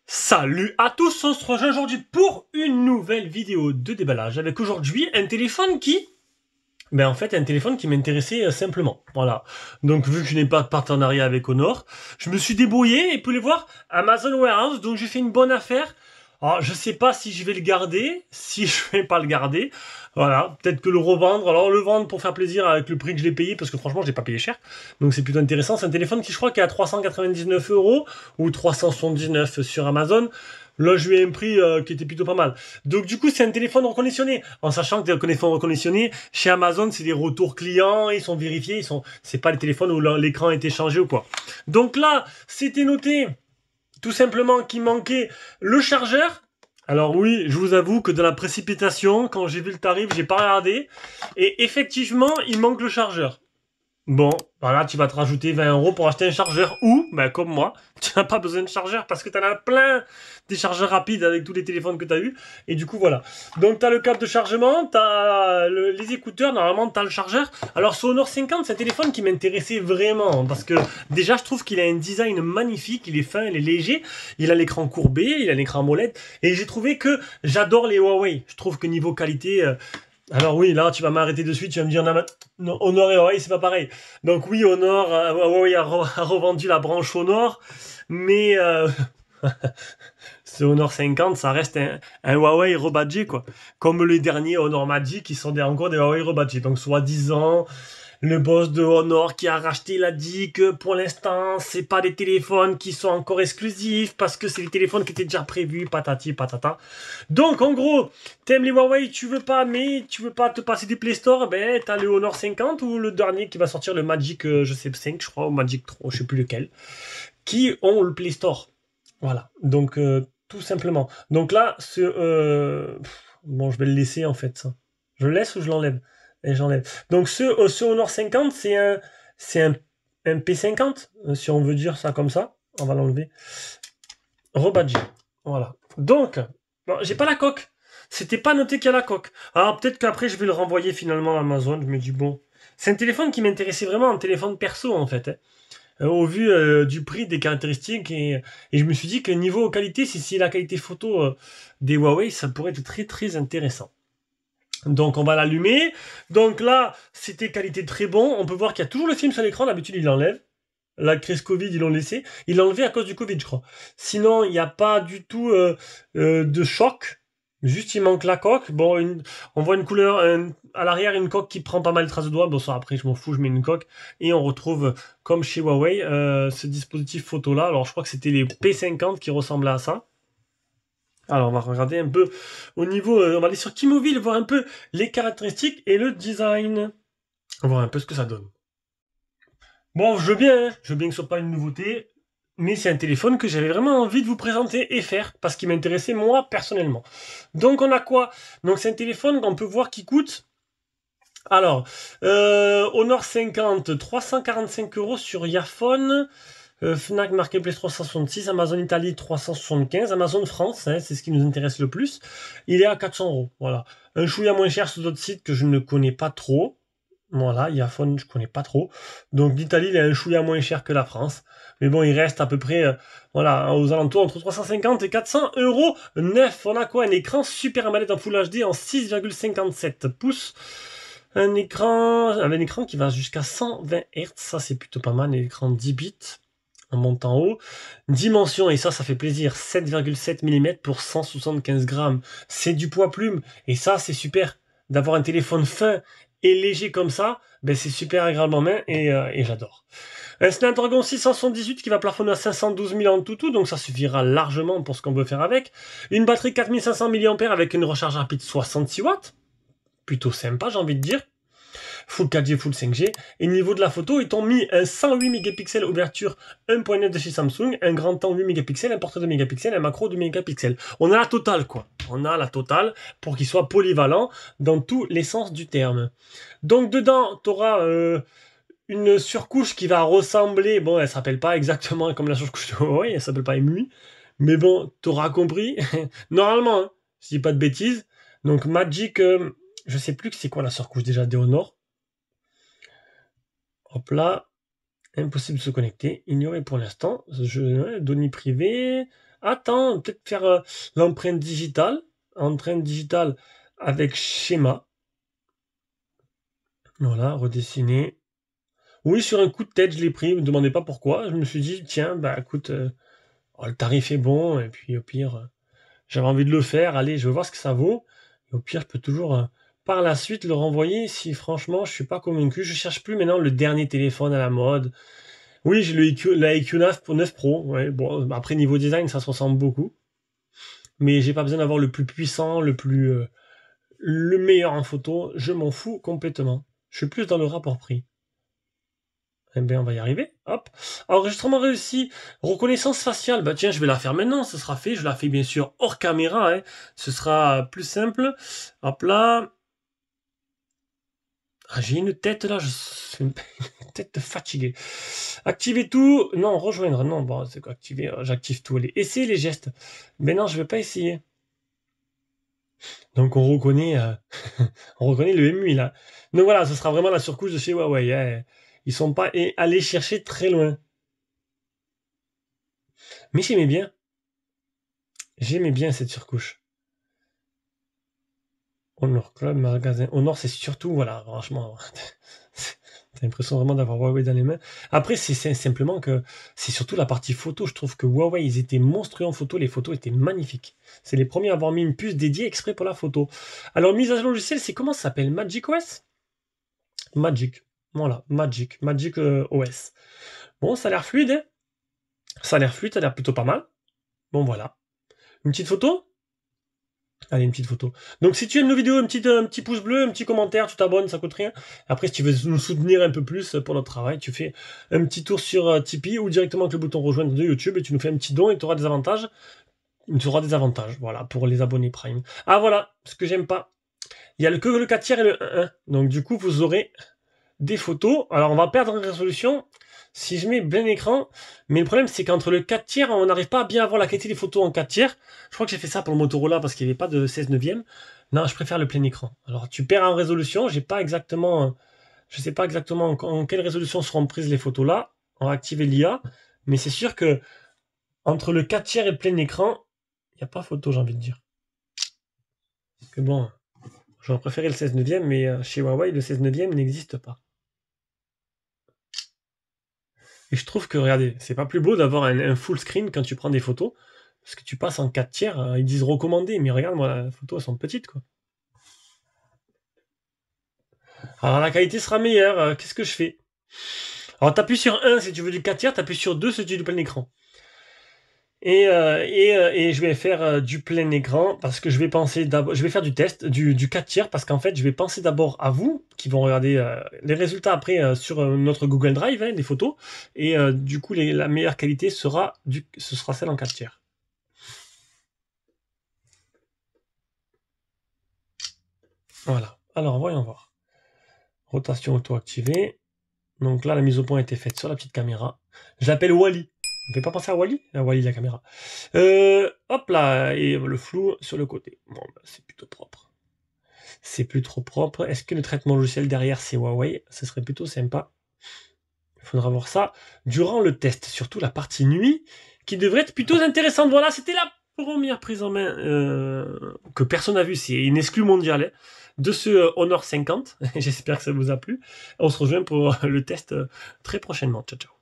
Salut à tous, on se rejoint aujourd'hui pour une nouvelle vidéo de déballage avec aujourd'hui un téléphone qui... en fait un téléphone qui m'intéressait simplement, voilà. Donc vu que je n'ai pas de partenariat avec Honor, je me suis débrouillé et vous pouvez voir Amazon Warehouse, donc j'ai fait une bonne affaire. Alors je sais pas si je vais le garder, si je vais pas le garder, voilà, peut-être que le revendre, alors le vendre pour faire plaisir avec le prix que je l'ai payé, parce que franchement je l'ai pas payé cher, donc c'est plutôt intéressant. C'est un téléphone qui je crois qui est à 399 € ou 379 sur Amazon. Là, je lui ai un prix qui était plutôt pas mal. Donc, du coup, c'est un téléphone reconditionné. En sachant que des téléphones reconditionnés, chez Amazon, c'est des retours clients, ils sont vérifiés, c'est pas les téléphones où l'écran a été changé ou quoi. Donc là, c'était noté, tout simplement, qu'il manquait le chargeur. Alors oui, je vous avoue que dans la précipitation, quand j'ai vu le tarif, j'ai pas regardé. Et effectivement, il manque le chargeur. Bon, voilà, tu vas te rajouter 20 € pour acheter un chargeur ou, comme moi, tu n'as pas besoin de chargeur parce que tu en as plein des chargeurs rapides avec tous les téléphones que tu as eu. Et du coup, voilà. Donc, tu as le câble de chargement, tu as les écouteurs, normalement, tu as le chargeur. Alors, ce Honor 50, c'est un téléphone qui m'intéressait vraiment parce que déjà, je trouve qu'il a un design magnifique, il est fin, il est léger, il a l'écran courbé, il a l'écran AMOLED. Et j'ai trouvé que j'adore les Huawei. Je trouve que niveau qualité... alors oui, là, tu vas m'arrêter de suite, tu vas me dire, non, Honor et Huawei, c'est pas pareil. Donc oui, Honor, Huawei a revendu la branche Honor, mais ce Honor 50, ça reste un Huawei rebadgé, quoi. Comme les derniers Honor Magic, qui sont encore des Huawei rebadgés. Donc soi-disant, le boss de Honor qui a racheté, il a dit que pour l'instant, c'est pas des téléphones qui sont encore exclusifs parce que c'est des téléphones qui étaient déjà prévus, patati patata. Donc en gros, t'aimes les Huawei, tu veux pas, mais tu veux pas te passer du Play Store, t'as le Honor 50 ou le dernier qui va sortir, le Magic, je sais 5 je crois, ou Magic 3, je sais plus lequel, qui ont le Play Store. Voilà, donc tout simplement. Donc là, bon, je vais le laisser en fait, ça. Je le laisse ou je l'enlève? Et j'enlève. Donc ce Honor 50, c'est un P50, si on veut dire ça comme ça. On va l'enlever. Rebadgé. Voilà. Donc, bon, j'ai pas la coque. C'était pas noté qu'il y a la coque. Alors peut-être qu'après je vais le renvoyer finalement à Amazon. Je me dis bon. C'est un téléphone qui m'intéressait vraiment, un téléphone perso en fait. Au vu du prix, des caractéristiques, et je me suis dit que niveau qualité, si c'est la qualité photo des Huawei, ça pourrait être très très intéressant. Donc on va l'allumer. Donc là, c'était qualité très bon. On peut voir qu'il y a toujours le film sur l'écran. D'habitude, il l'enlève. La crise Covid, ils l'ont laissé. Ils l'ont enlevé à cause du Covid, je crois. Sinon, il n'y a pas du tout de choc. Juste, il manque la coque. Bon, on voit une couleur à l'arrière, une coque qui prend pas mal de traces de doigts. Bon, ça, après, je m'en fous, je mets une coque. Et on retrouve, comme chez Huawei, ce dispositif photo-là. Alors, je crois que c'était les P50 qui ressemblaient à ça. Alors, on va regarder un peu au niveau... on va aller sur T-Mobile, voir un peu les caractéristiques et le design. On va voir un peu ce que ça donne. Bon, je veux bien que ce soit pas une nouveauté, mais c'est un téléphone que j'avais vraiment envie de vous présenter et faire, parce qu'il m'intéressait moi, personnellement. Donc, on a quoi? Donc, c'est un téléphone qu'on peut voir qui coûte... Alors, Honor 50, 345 € sur Yaphone... Fnac Marketplace 366, Amazon Italie 375, Amazon France, hein, c'est ce qui nous intéresse le plus. Il est à 400 €. Voilà. Un chouïa moins cher sur d'autres sites que je ne connais pas trop. Voilà, Yaphone, je connais pas trop. Donc l'Italie, il est un chouïa moins cher que la France. Mais bon, il reste à peu près voilà, aux alentours entre 350 et 400 € neuf. On a quoi? Un écran Super AMOLED en Full HD en 6,57 pouces. Un écran qui va jusqu'à 120 Hz. Ça, c'est plutôt pas mal. Un écran 10 bits. On monte en haut. Dimension, et ça fait plaisir, 7,7 mm pour 175 grammes. C'est du poids plume, et ça, c'est super. D'avoir un téléphone fin et léger comme ça, c'est super agréable en main, et j'adore. Un Snapdragon 678 qui va plafonner à 512 000 en tout, donc ça suffira largement pour ce qu'on veut faire avec. Une batterie 4500 mAh avec une recharge rapide 66 watts. Plutôt sympa, j'ai envie de dire. Full 4G, Full 5G. Et niveau de la photo, ils t'ont mis un 108 mégapixels ouverture 1.9 de chez Samsung, un grand temps 8 mégapixels, un portrait de mégapixels, un macro de mégapixels. On a la totale, quoi. On a la totale pour qu'il soit polyvalent dans tous les sens du terme. Donc dedans, tu auras une surcouche qui va ressembler, bon, elle s'appelle pas exactement comme la surcouche de Huawei, elle s'appelle pas EMUI, Mais bon, t'auras compris. Normalement, hein, je dis pas de bêtises. Donc Magic, je sais plus que c'est quoi la surcouche déjà des Honor. Hop là. Impossible de se connecter. Ignorer pour l'instant. Données privées. Attends, peut-être faire l'empreinte digitale. Empreinte digitale avec schéma. Voilà, redessiner. Oui, sur un coup de tête, je l'ai pris. Ne me demandez pas pourquoi. Je me suis dit, tiens, bah écoute, le tarif est bon. Et puis au pire, j'avais envie de le faire. Allez, je vais voir ce que ça vaut. Et au pire, je peux toujours par la suite le renvoyer si franchement je suis pas convaincu. Je cherche plus maintenant le dernier téléphone à la mode. Oui, j'ai la IQ 9 Pro. Ouais, bon, après niveau design, ça se ressemble beaucoup. Mais j'ai pas besoin d'avoir le plus puissant, le meilleur en photo. Je m'en fous complètement. Je suis plus dans le rapport prix. Eh bien, on va y arriver. Hop. Enregistrement réussi. Reconnaissance faciale. Bah tiens, je vais la faire maintenant. Ce sera fait. Je la fais bien sûr hors caméra. Hein. Ce sera plus simple. Hop là. Ah, j'ai une tête là. J'ai une tête fatiguée. Activer tout. Non, rejoindre. Non, bon, c'est quoi activer? J'active tout. Allez, essayer les gestes. Mais non, je vais pas essayer. Donc on reconnaît, on reconnaît le MUI là. Donc voilà, ce sera vraiment la surcouche de chez Huawei. Hein. Ils sont pas allés chercher très loin. Mais j'aimais bien. J'aimais bien cette surcouche. Honor Club, magasin. Honor, c'est surtout, voilà, franchement, t'as l'impression vraiment d'avoir Huawei dans les mains. Après, c'est simplement que c'est surtout la partie photo. Je trouve que Huawei, ils étaient monstrueux en photo. Les photos étaient magnifiques. C'est les premiers à avoir mis une puce dédiée exprès pour la photo. Alors, mise à jour logiciel, c'est comment ça s'appelle? Magic OS? Magic. Voilà, Magic. Magic OS. Bon, ça a l'air fluide, hein. Ça a l'air fluide, ça a l'air plutôt pas mal. Bon, voilà. Une petite photo? Allez, une petite photo. Donc, si tu aimes nos vidéos, un petit pouce bleu, un petit commentaire, tu t'abonnes, ça coûte rien. Après, si tu veux nous soutenir un peu plus pour notre travail, tu fais un petit tour sur Tipeee ou directement avec le bouton rejoindre de YouTube et tu nous fais un petit don et tu auras des avantages. Tu auras des avantages, voilà, pour les abonnés Prime. Ah, voilà, ce que j'aime pas. Il y a que le 4 tiers et le 1.1. Donc, du coup, vous aurez des photos. Alors, on va perdre en résolution si je mets plein écran. Mais le problème, c'est qu'entre le 4 tiers, on n'arrive pas à bien avoir la qualité des photos en 4 tiers. Je crois que j'ai fait ça pour le Motorola parce qu'il n'y avait pas de 16 neuvième. Non, je préfère le plein écran. Alors, tu perds en résolution. Je sais pas exactement en quelle résolution seront prises les photos là. On va activer l'IA. Mais c'est sûr que entre le 4 tiers et le plein écran, il n'y a pas photo, j'ai envie de dire. Parce que bon, j'aurais préféré le 16 neuvième, mais chez Huawei, le 16 neuvième n'existe pas. Et je trouve que, regardez, c'est pas plus beau d'avoir un full screen quand tu prends des photos, parce que tu passes en 4 tiers, ils disent recommander, mais regarde, moi, les photos, elles sont petites, quoi. Alors, la qualité sera meilleure, qu'est-ce que je fais? Alors, t'appuies sur 1 si tu veux du 4 tiers, t'appuies sur 2 si tu veux du plein écran. Et je vais faire du plein écran parce que je vais faire du test du 4 tiers parce qu'en fait je vais penser d'abord à vous qui vont regarder les résultats après sur notre Google Drive, hein, les photos, et du coup la meilleure qualité ce sera celle en 4 tiers. Voilà, alors voyons voir. Rotation auto activée. Donc là la mise au point a été faite sur la petite caméra. Je l'appelle Wally. On ne fait pas penser à Wally? À Wally la caméra. Hop là, et le flou sur le côté. Bon, bah, c'est plutôt propre. C'est plus trop propre. Est-ce que le traitement logiciel derrière c'est Huawei? Ce serait plutôt sympa. Il faudra voir ça durant le test, surtout la partie nuit, qui devrait être plutôt intéressante. Voilà, c'était la première prise en main que personne n'a vue. C'est une exclue mondiale hein, de ce Honor 50. J'espère que ça vous a plu. On se rejoint pour le test très prochainement. Ciao, ciao.